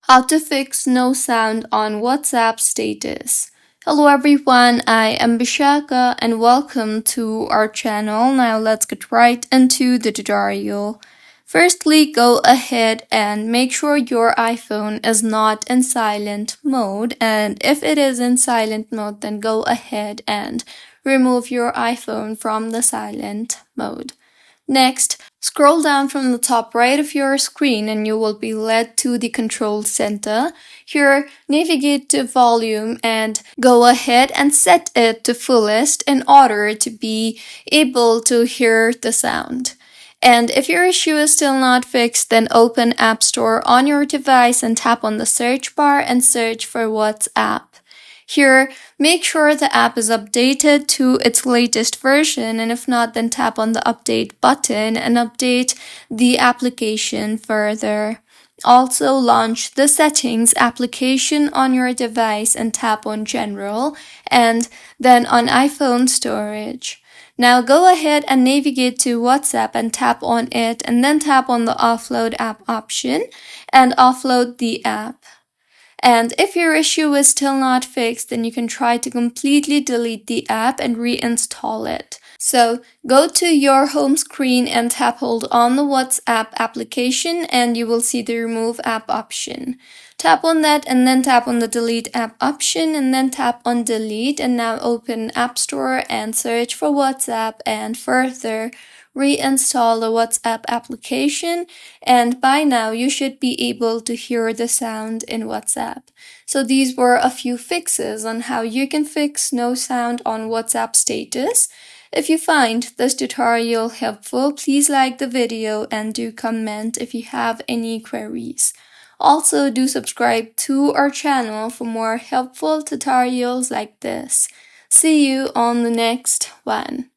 How to fix no sound on WhatsApp status. Hello everyone, I am Bishaka and welcome to our channel. Now let's get right into the tutorial. Firstly, go ahead and make sure your iPhone is not in silent mode, and if it is in silent mode, then go ahead and remove your iPhone from the silent mode. Next, scroll down from the top right of your screen and you will be led to the control center. Here, navigate to volume and go ahead and set it to fullest in order to be able to hear the sound. And if your issue is still not fixed, then open App Store on your device and tap on the search bar and search for WhatsApp. Here, make sure the app is updated to its latest version, and if not, then tap on the update button and update the application further. Also, launch the settings application on your device and tap on general and then on iPhone storage. Now go ahead and navigate to WhatsApp and tap on it and then tap on the offload app option and offload the app. And if your issue is still not fixed, then you can try to completely delete the app and reinstall it. So go to your home screen and tap hold on the WhatsApp application and you will see the remove app option. Tap on that and then tap on the delete app option and then tap on delete, and now open App Store and search for WhatsApp and further reinstall the WhatsApp application, and by now you should be able to hear the sound in WhatsApp. So these were a few fixes on how you can fix no sound on WhatsApp status. If you find this tutorial helpful, please like the video and do comment if you have any queries. Also, do subscribe to our channel for more helpful tutorials like this. See you on the next one.